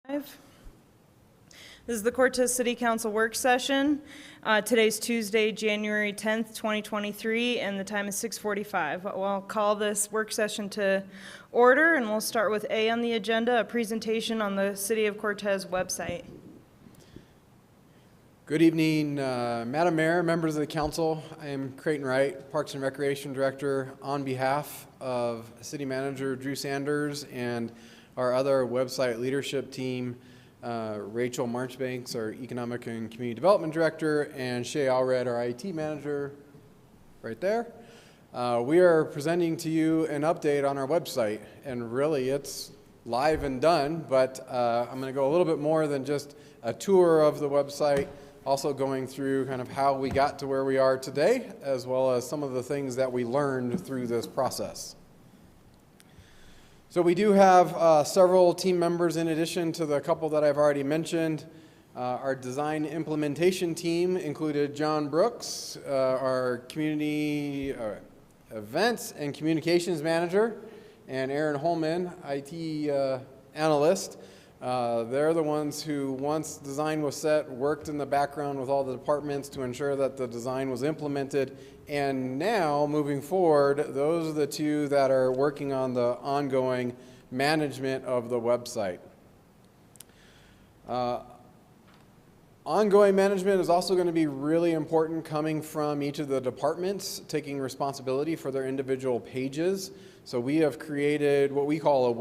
This is the Cortez City Council work session. Today's Tuesday, January 10th, 2023, and the time is 6:45. I'll call this work session to order, and we'll start with A on the agenda, a presentation on the City of Cortez website. Good evening, Madam Mayor, members of the council. I am Creighton Wright, Parks and Recreation Director, on behalf of City Manager Drew Sanders and our other website leadership team, Rachel Marchbanks, our Economic and Community Development Director, and Shay Allred, our IT Manager, right there. We are presenting to you an update on our website, and really it's live and done, but I'm going to go a little bit more than just a tour of the website, also going through kind of how we got to where we are today, as well as some of the things that we learned through this process. So we do have several team members in addition to the couple that I've already mentioned. Our design implementation team included John Brooks, our community events and communications manager, and Aaron Holman, IT analyst. They're the ones who, once design was set, worked in the background with all the departments to ensure that the design was implemented. And now, moving forward, those are the two that are working on the ongoing management of the website. Ongoing management is also going to be really important, coming from each of the departments taking responsibility for their individual pages. So we have created what we call a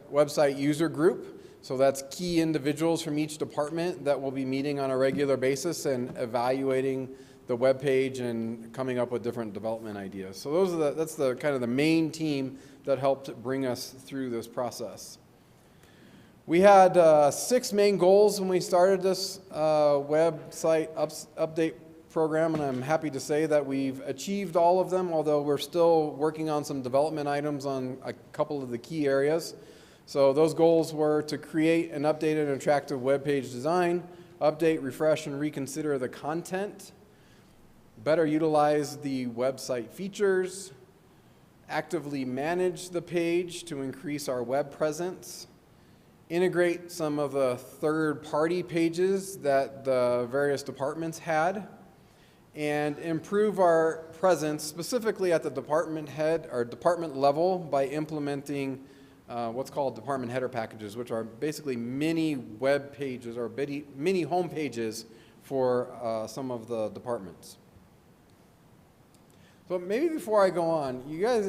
website user group. So that's key individuals from each department that will be meeting on a regular basis and evaluating the web page and coming up with different development ideas. So that's the kind of the main team that helped bring us through this process. We had 6 main goals when we started this website update program, and I'm happy to say that we've achieved all of them, although we're still working on some development items on a couple of the key areas. So those goals were to create an updated and attractive web page design, update, refresh, and reconsider the content, better utilize the website features, actively manage the page to increase our web presence, integrate some of the third-party pages that the various departments had, and improve our presence specifically at the department head or department level by implementing what's called department header packages, which are basically mini web pages or mini home pages for some of the departments. So maybe before I go on,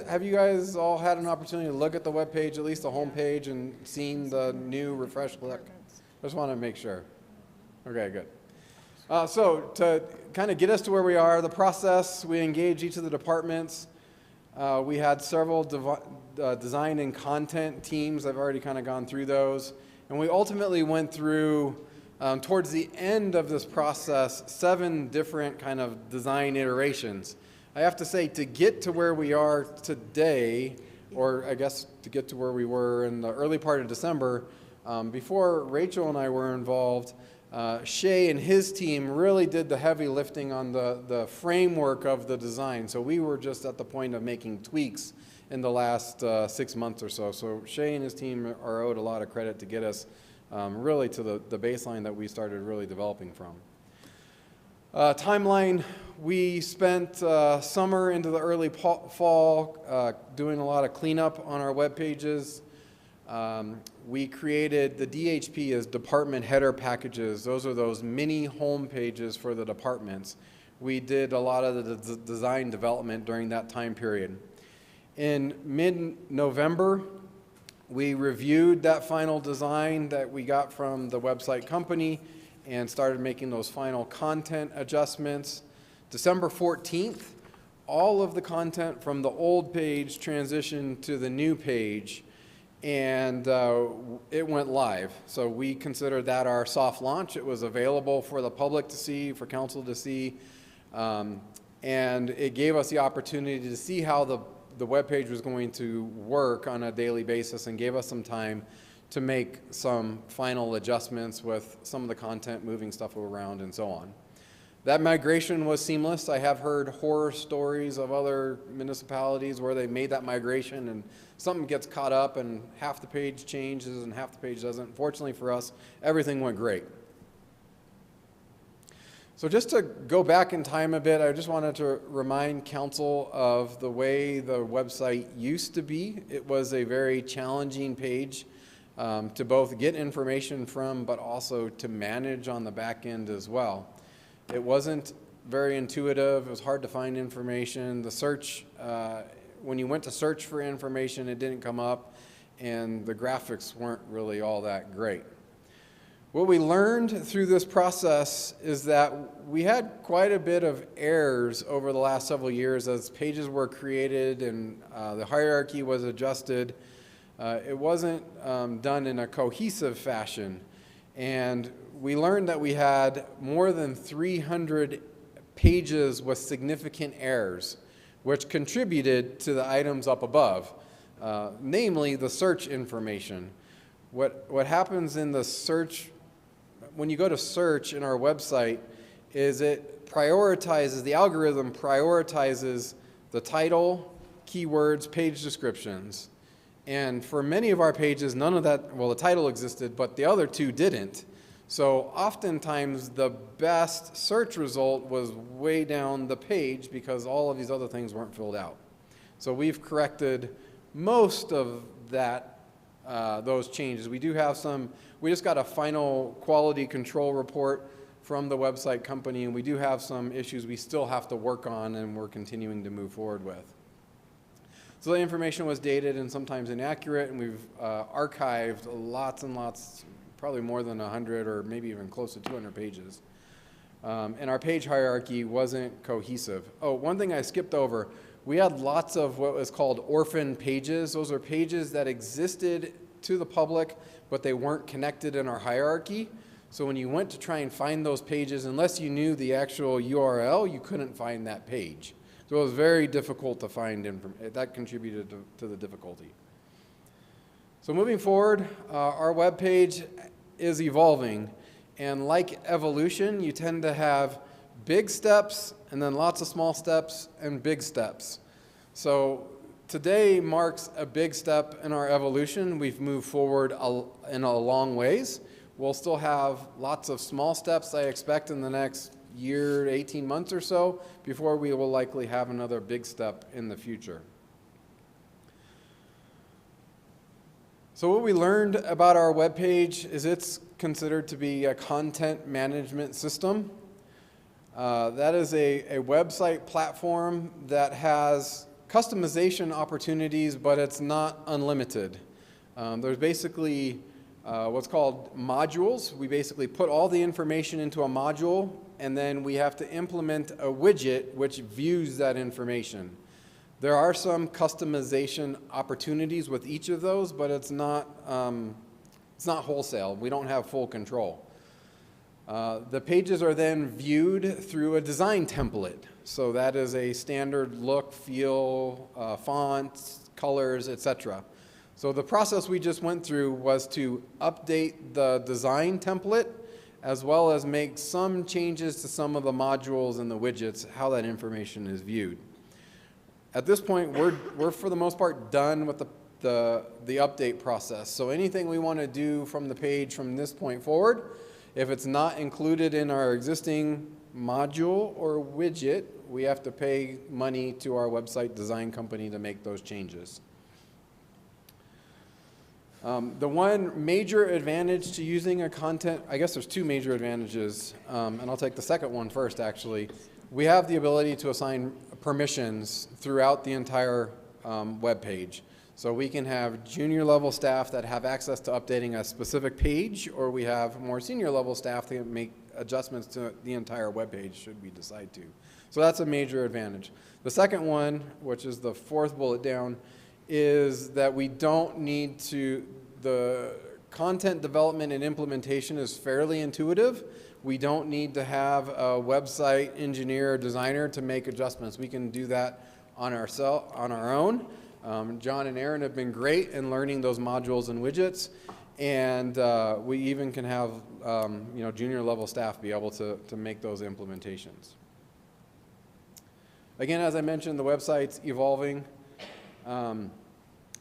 have you guys all had an opportunity to look at the web page, at least the home page, and seen the new refreshed look? I just want to make sure. Okay, good. So to kind of get us to where we are, the process, we engaged each of the departments. We had several design and content teams. I've already kind of gone through those. And we ultimately went through, towards the end of this process, 7 different kind of design iterations. I have to say, to get to where we are today, or I guess to get to where we were in the early part of December, before Rachel and I were involved, Shay and his team really did the heavy lifting on the framework of the design. So we were just at the point of making tweaks in the last 6 months or so. So Shay and his team are owed a lot of credit to get us really to the baseline that we started really developing from. Timeline, we spent summer into the early fall doing a lot of cleanup on our web pages. We created the DHP as department header packages. Those are those mini home pages for the departments. We did a lot of the design development during that time period. In mid-November, we reviewed that final design that we got from the website company and started making those final content adjustments. December 14th, all of the content from the old page transitioned to the new page, and it went live. So we considered that our soft launch. It was available for the public to see, for council to see, and it gave us the opportunity to see how the web page was going to work on a daily basis, and gave us some time to make some final adjustments with some of the content, moving stuff around and so on. That migration was seamless. I have heard horror stories of other municipalities where they made that migration and something gets caught up and half the page changes and half the page doesn't. Fortunately for us, everything went great. So just to go back in time a bit, I just wanted to remind council of the way the website used to be. It was a very challenging page to both get information from, but also to manage on the back end as well. It wasn't very intuitive. It was hard to find information. The search, when you went to search for information, it didn't come up, and the graphics weren't really all that great. What we learned through this process is that we had quite a bit of errors over the last several years as pages were created and the hierarchy was adjusted. It wasn't done in a cohesive fashion, and we learned that we had more than 300 pages with significant errors, which contributed to the items up above, namely the search information. What happens in the search, when you go to search in our website, is it prioritizes, the algorithm prioritizes the title, keywords, page descriptions. And for many of our pages, none of that, well, the title existed, but the other two didn't. So oftentimes the best search result was way down the page because all of these other things weren't filled out. So we've corrected most of that, those changes. We do have some, we just got a final quality control report from the website company, and we do have some issues we still have to work on and we're continuing to move forward with. So the information was dated and sometimes inaccurate, and we've archived lots and lots, probably more than 100 or maybe even close to 200 pages. And our page hierarchy wasn't cohesive. Oh, one thing I skipped over, we had lots of what was called orphan pages. Those are pages that existed to the public, but they weren't connected in our hierarchy. So when you went to try and find those pages, unless you knew the actual URL, you couldn't find that page. So it was very difficult to find information. That contributed to the difficulty. So moving forward, our web page is evolving, and like evolution, you tend to have big steps and then lots of small steps and big steps. So today marks a big step in our evolution. We've moved forward in a long ways. We'll still have lots of small steps I expect in the next year, 18 months or so, before we will likely have another big step in the future. So what we learned about our webpage is it's considered to be a content management system. That is a website platform that has customization opportunities, but it's not unlimited. There's basically what's called modules. We basically put all the information into a module, and then we have to implement a widget which views that information. There are some customization opportunities with each of those, but it's not wholesale. We don't have full control. The pages are then viewed through a design template. So that is a standard look, feel, fonts, colors, etc. So the process we just went through was to update the design template as well as make some changes to some of the modules and the widgets, how that information is viewed. At this point, we're for the most part done with the update process. So anything we want to do from the page from this point forward, if it's not included in our existing module or widget, we have to pay money to our website design company to make those changes. The one major advantage to using a content, I guess there's two major advantages, and I'll take the second one first actually. We have the ability to assign permissions throughout the entire web page. So we can have junior level staff that have access to updating a specific page, or we have more senior level staff that make adjustments to the entire web page should we decide to. So that's a major advantage. The second one, which is the fourth bullet down, is that we don't need to, the content development and implementation is fairly intuitive. We don't need to have a website engineer or designer to make adjustments. We can do that on our own. John and Aaron have been great in learning those modules and widgets, And we even can have junior level staff be able to make those implementations. Again, as I mentioned, the website's evolving. The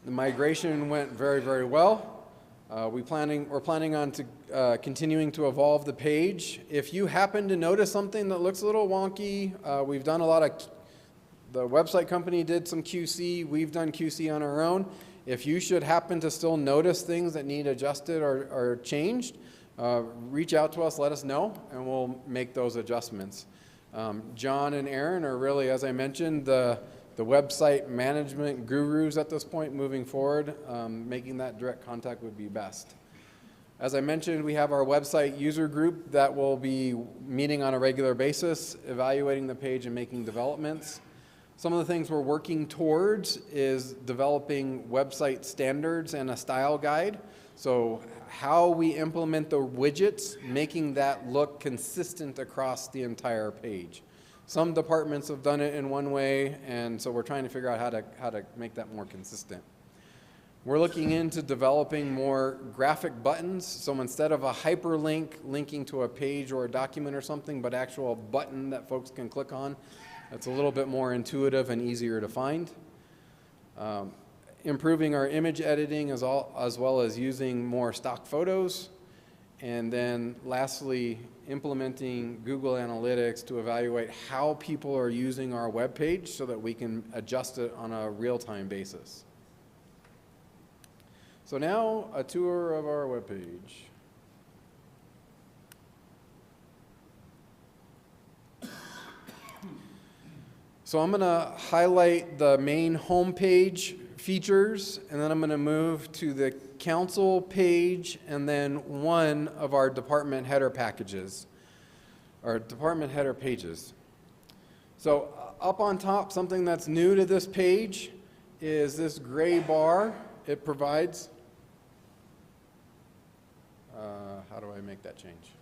migration went very, very well. We're planning on continuing to evolve the page. If you happen to notice something that looks a little wonky, we've done a lot of, the website company did some QC, we've done QC on our own. If you should happen to still notice things that need adjusted or changed, reach out to us, let us know, and we'll make those adjustments. John and Aaron are really, as I mentioned, the website management gurus at this point moving forward. Making that direct contact would be best. As I mentioned, we have our website user group that will be meeting on a regular basis, evaluating the page and making developments. Some of the things we're working towards is developing website standards and a style guide. So how we implement the widgets, making that look consistent across the entire page. Some departments have done it in one way, and so we're trying to figure out how to make that more consistent. We're looking into developing more graphic buttons. So instead of a hyperlink linking to a page or a document or something, but actual button that folks can click on. It's a little bit more intuitive and easier to find. Improving our image editing as well as using more stock photos. And then lastly, implementing Google Analytics to evaluate how people are using our web page so that we can adjust it on a real-time basis. So now a tour of our web page. So I'm going to highlight the main homepage features, and then I'm going to move to the council page and then one of our department header packages, or department header pages. So up on top, something that's new to this page is this gray bar it provides. How do I make that change?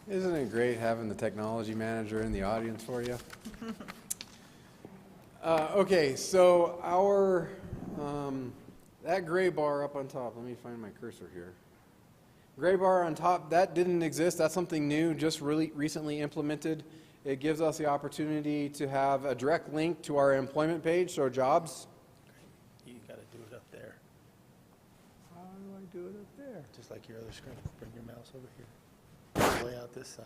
Isn't it great having the technology manager in the audience for you? Okay, so our, that gray bar up on top, let me find my cursor here. Gray bar on top, that didn't exist. That's something new, just really recently implemented. It gives us the opportunity to have a direct link to our employment page, so jobs. You got to do it up there, How do I do it up there? just like your other screen. Bring your mouse over here. Lay out this side,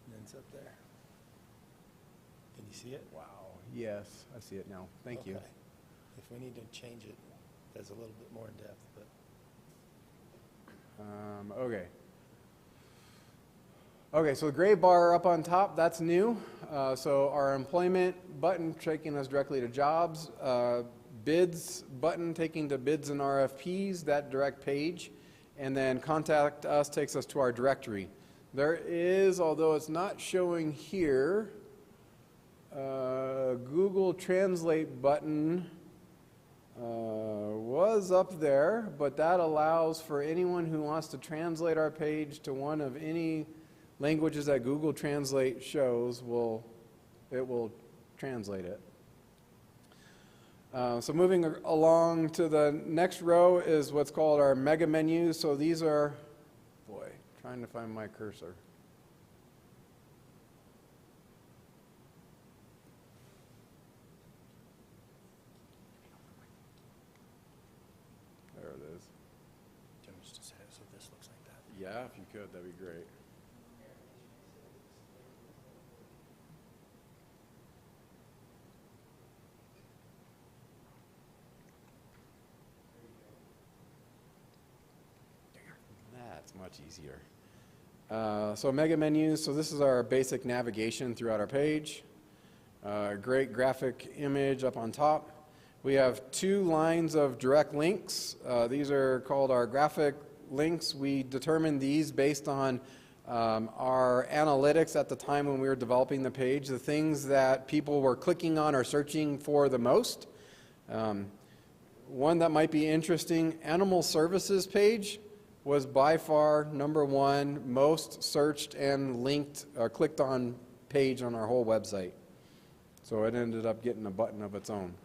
and then it's up there. Can you see it? Wow, yes, I see it now. Thank you. Okay. If we need to change it, that's a little bit more in depth, but Okay. Okay, so the gray bar up on top, that's new. So our employment button taking us directly to jobs. Bids button taking to bids and RFPs, that direct page. And then contact us takes us to our directory. There is, although it's not showing here, Google Translate button was up there, but that allows for anyone who wants to translate our page to one of any languages that Google Translate shows, it will translate it. So moving along to the next row is what's called our mega menus. So these are, boy, trying to find my cursor. There it is. just so this looks like that. Yeah, if you could, that'd be great. That's much much easier. So mega menus, so this is our basic navigation throughout our page. Great graphic image up on top. We have 2 lines of direct links. These are called our graphic links. We determined these based on our analytics at the time when we were developing the page, the things that people were clicking on or searching for the most. One that might be interesting, animal services page was by far #1 most searched and linked or clicked on page on our whole website. So it ended up getting a button of its own.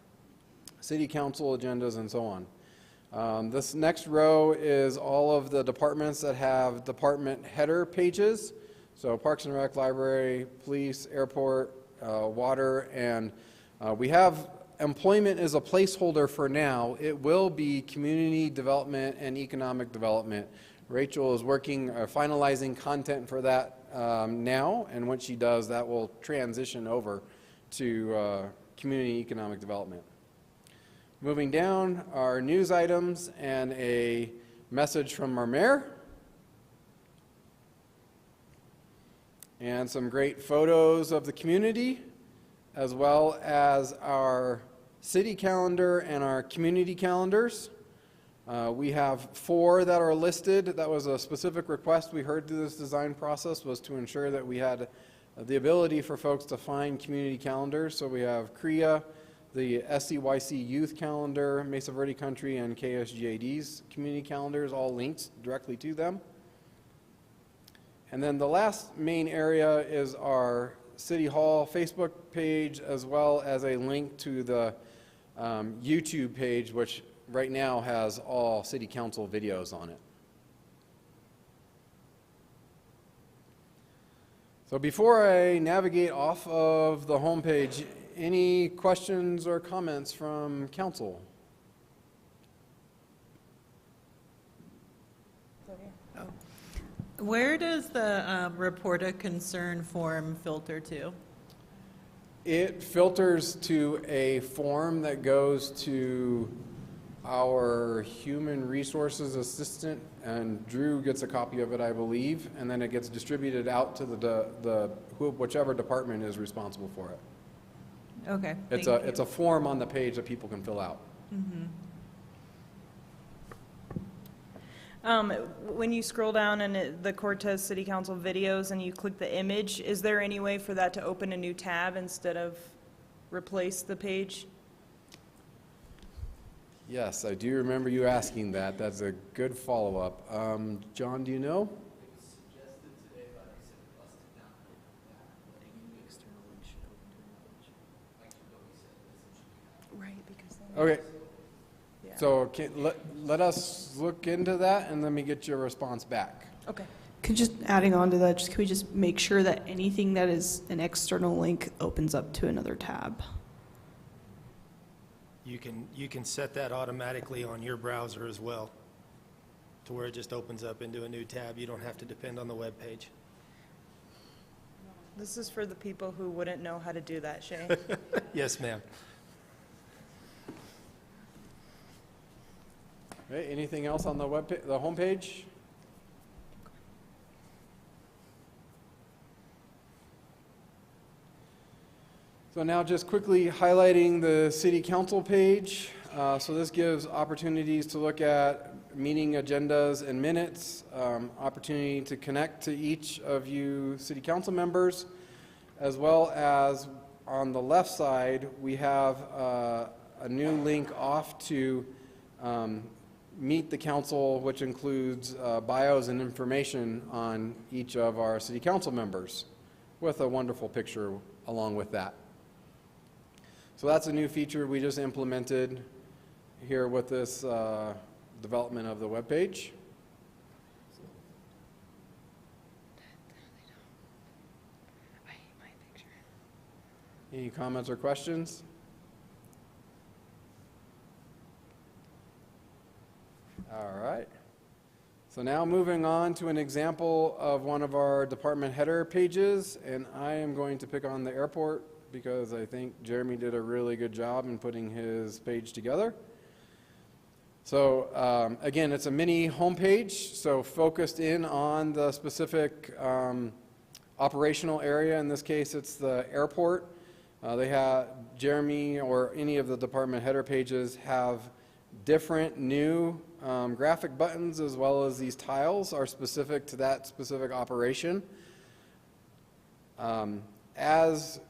City council agendas and so on. This next row is all of the departments that have department header pages. So Parks and Rec, Library, Police, Airport, Water, and we have employment as a placeholder for now. It will be community development and economic development. Rachel is working, finalizing content for that now, and once she does, that will transition over to community economic development. Moving down, our news items and a message from our mayor. And some great photos of the community, as well as our city calendar and our community calendars. We have 4 that are listed. That was a specific request we heard through this design process, was to ensure that we had the ability for folks to find community calendars. So we have CREA, the SCYC Youth Calendar, Mesa Verde Country, and KSGAD's community calendars, all linked directly to them. And then the last main area is our City Hall Facebook page, as well as a link to the YouTube page, which right now has all City Council videos on it. So before I navigate off of the homepage, any questions or comments from council? Where does the report a concern form filter to? It filters to a form that goes to our human resources assistant, and Drew gets a copy of it, I believe, and then it gets distributed out to whichever department is responsible for it. Okay, It's a form on the page that people can fill out. Mm-hmm. When you scroll down in the Cortez City Council videos and you click the image, is there any way for that to open a new tab instead of replace the page? Yes, I do remember you asking that. That's a good follow-up. John, do you know? Right, because Okay, yeah. so let us look into that and let me get your response back. Okay. Just adding on to that, can we just make sure that anything that is an external link opens up to another tab? You can set that automatically on your browser as well, to where it just opens up into a new tab. You don't have to depend on the web page. This is for the people who wouldn't know how to do that, Shay. Yes, ma'am. Okay, anything else on the the homepage? So now just quickly highlighting the city council page. So this gives opportunities to look at meeting agendas and minutes, opportunity to connect to each of you city council members, as well as on the left side, we have a new link off to Meet the Council, which includes bios and information on each of our city council members, with a wonderful picture along with that. So that's a new feature we just implemented here with this development of the web page. Any comments or questions? All right. So now moving on to an example of one of our department header pages, and I am going to pick on the airport because I think Jeremy did a really good job in putting his page together. So again, it's a mini homepage, so focused in on the specific operational area. In this case, it's the airport. They have, Jeremy or any of the department header pages have different new graphic buttons, as well as these tiles are specific to that specific operation. As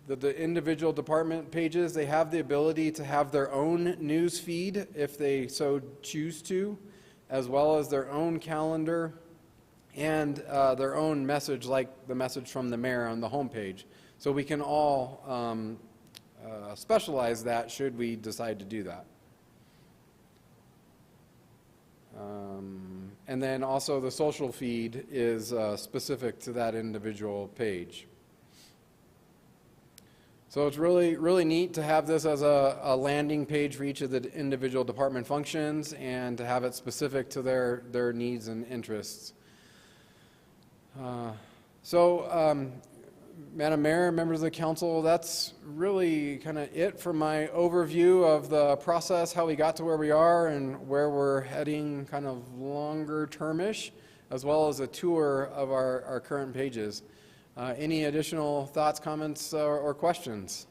the individual department pages, they have the ability to have their own news feed if they so choose to, as well as their own calendar and their own message, like the message from the mayor on the homepage. So we can all specialize that should we decide to do that. And then also the social feed is specific to that individual page. So it's really, really neat to have this as a landing page for each of the individual department functions and to have it specific to their needs and interests. Madam Mayor, members of the council, that's really kind of it for my overview of the process, how we got to where we are and where we're heading kind of longer termish, as well as a tour of our current pages. Any additional thoughts, comments, or questions?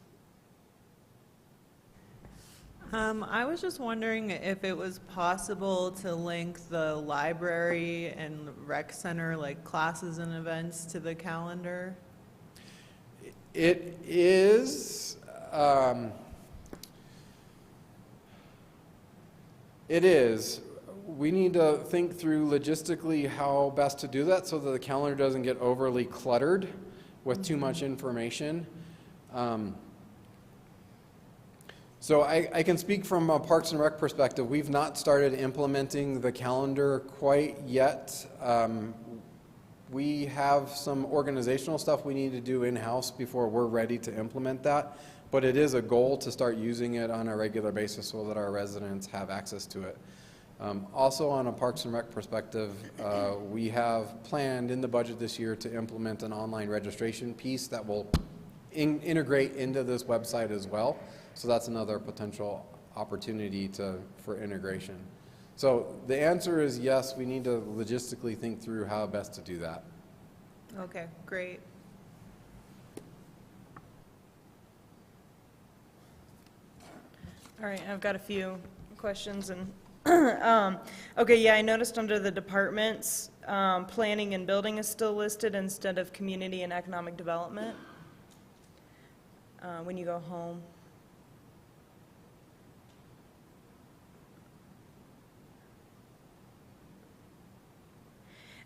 I was just wondering if it was possible to link the library and rec center, like classes and events, to the calendar. It is. It is. We need to think through logistically how best to do that so that the calendar doesn't get overly cluttered with too much information. So I can speak from a Parks and Rec perspective. We've not started implementing the calendar quite yet. We have some organizational stuff we need to do in-house before we're ready to implement that, but it is a goal to start using it on a regular basis so that our residents have access to it. Also on a Parks and Rec perspective, we have planned in the budget this year to implement an online registration piece that will integrate into this website as well. So that's another potential opportunity for integration. So the answer is yes, we need to logistically think through how best to do that. Okay, great. All right, I've got a few questions and, okay, yeah, I noticed under the departments, planning and building is still listed instead of community and economic development. When you go home.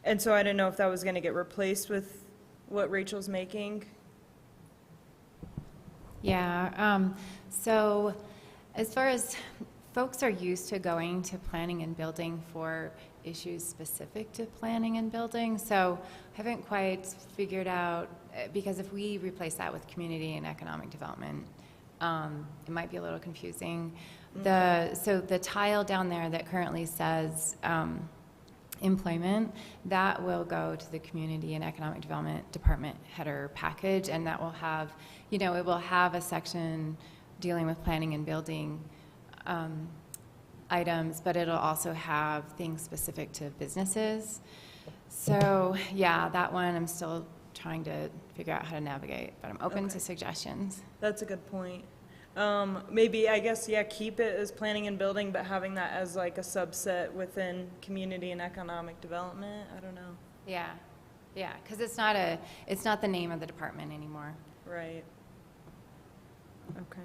And so I didn't know if that was going to get replaced with what Rachel's making. Yeah, so as far as folks are used to going to planning and building for issues specific to planning and building, so I haven't quite figured out, because if we replace that with community and economic development, it might be a little confusing. So the tile down there that currently says employment, that will go to the community and economic development department header package, and that will have, it will have a section dealing with planning and building items, but it'll also have things specific to businesses. So yeah, that one I'm still trying to figure out how to navigate, but I'm open to suggestions. That's a good point. Maybe, I guess, yeah, keep it as planning and building, but having that as like a subset within community and economic development. I don't know. Yeah, because it's not the name of the department anymore. Right. Okay.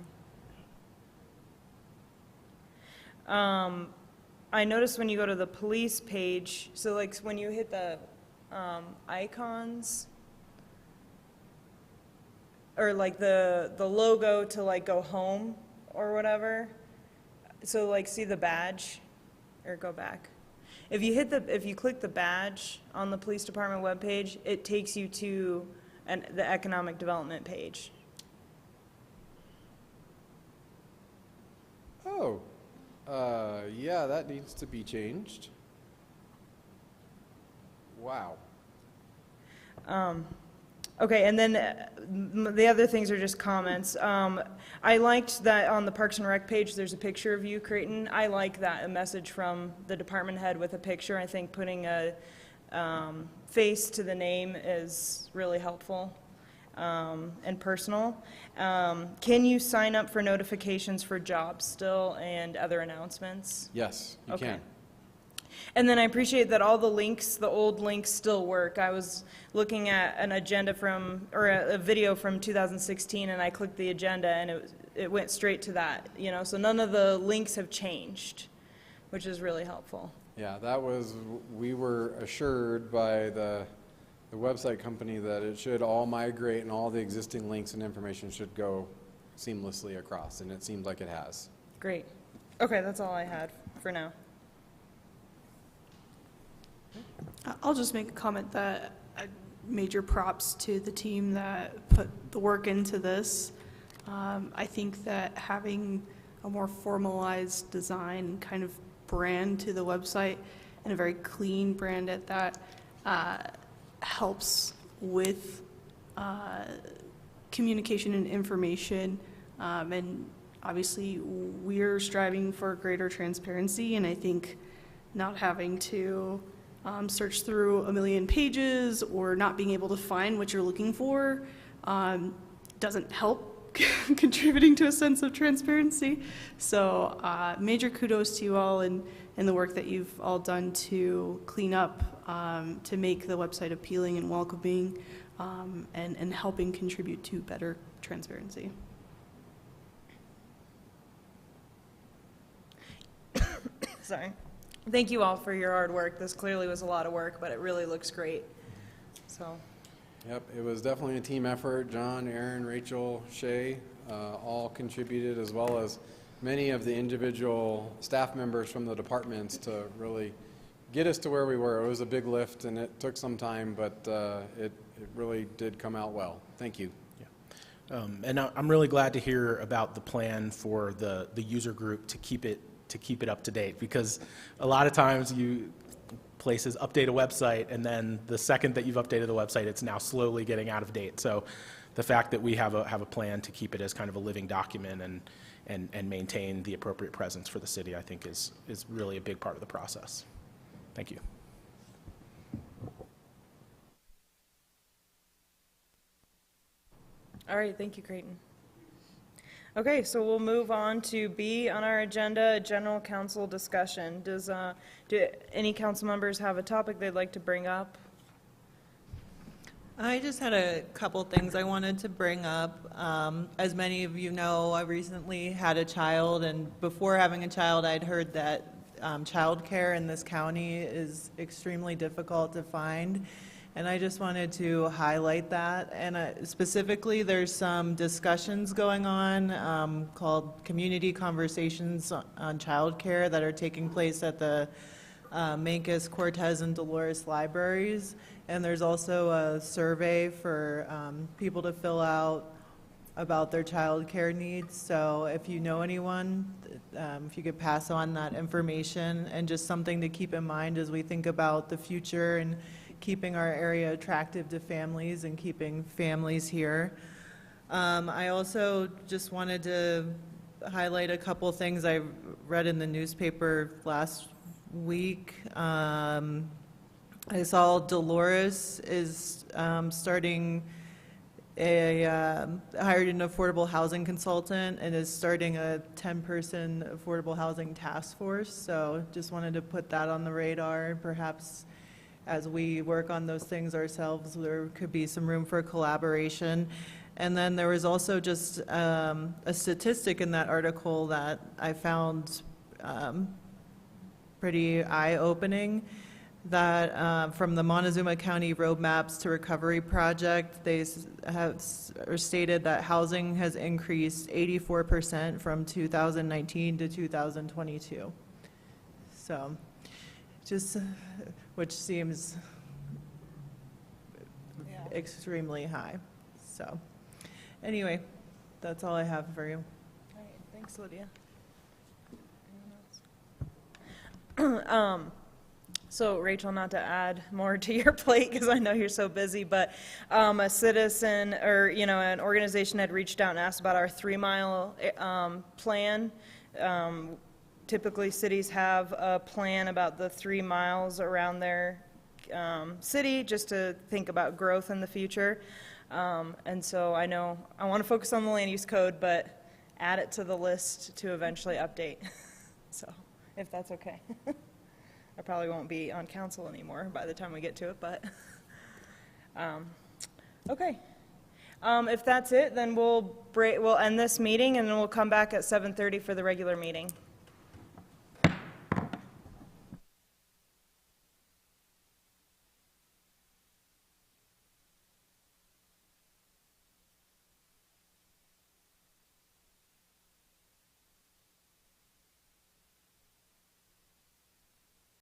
I noticed when you go to the police page, so like when you hit the icons, or like the logo to like go home or whatever, so like see the badge, or go back. If you click the badge on the police department webpage, it takes you to the economic development page. Oh, yeah, that needs to be changed. Wow. Okay, and then the other things are just comments. I liked that on the Parks and Rec page, there's a picture of you, Creighton. I like that, a message from the department head with a picture. I think putting a face to the name is really helpful and personal. Can you sign up for notifications for jobs still and other announcements? Yes, you Okay. can. And then I appreciate that all the links, the old links still work. I was looking at an agenda from, or a video from 2016, and I clicked the agenda, and it went straight to that, you know, so none of the links have changed, which is really helpful. Yeah, we were assured by the website company that it should all migrate and all the existing links and information should go seamlessly across, and it seems like it has. Great. Okay, that's all I had for now. I'll just make a comment that major props to the team that put the work into this. I think that having a more formalized design kind of brand to the website and a very clean brand at that helps with communication and information. And obviously, we're striving for greater transparency, and I think not having to search through a million pages or not being able to find what you're looking for doesn't help contributing to a sense of transparency. So major kudos to you all and the work that you've all done to clean up, to make the website appealing and welcoming, and helping contribute to better transparency. Sorry. Thank you all for your hard work. This clearly was a lot of work, but it really looks great. So, Yep, it was definitely a team effort. John, Aaron, Rachel, Shay, all contributed, as well as many of the individual staff members from the departments to really get us to where we were. It was a big lift, and it took some time, but it really did come out well. Thank you. And I'm really glad to hear about the plan for the user group to keep it up to date, because a lot of times places update a website, and then the second that you've updated the website, it's now slowly getting out of date. So the fact that we have a plan to keep it as kind of a living document and maintain the appropriate presence for the city, I think is really a big part of the process. Thank you. all right, thank you, Creighton. Okay, so we'll move on to B on our agenda, general council discussion. Do any council members have a topic they'd like to bring up? I just had a couple things I wanted to bring up. As many of you know, I recently had a child, and before having a child, I'd heard that childcare in this county is extremely difficult to find. And I just wanted to highlight that. And specifically, there's some discussions going on called Community Conversations on Childcare that are taking place at the Mancos, Cortez, and Dolores libraries. And there's also a survey for people to fill out about their childcare needs. So if you know anyone, if you could pass on that information, and just something to keep in mind as we think about the future and keeping our area attractive to families and keeping families here. I also just wanted to highlight a couple things I read in the newspaper last week. I saw Dolores is starting hired an affordable housing consultant and is starting a 10-person affordable housing task force. So just wanted to put that on the radar. Perhaps as we work on those things ourselves, there could be some room for collaboration. And then there was also just a statistic in that article that I found pretty eye-opening, that from the Montezuma County Roadmaps to Recovery Project, they have stated that housing has increased 84% from 2019 to 2022. So just, which seems extremely high. So anyway, that's all I have for you. All right, thanks, Lydia. So Rachel, not to add more to your plate, because I know you're so busy, but a citizen or, an organization had reached out and asked about our 3-mile plan. Typically, cities have a plan about the 3 miles around their city, just to think about growth in the future. And so I know I want to focus on the land use code, but add it to the list to eventually update. So, if that's okay. I probably won't be on council anymore by the time we get to it, but, okay. If that's it, then we'll end this meeting, and then we'll come back at 7:30 for the regular meeting.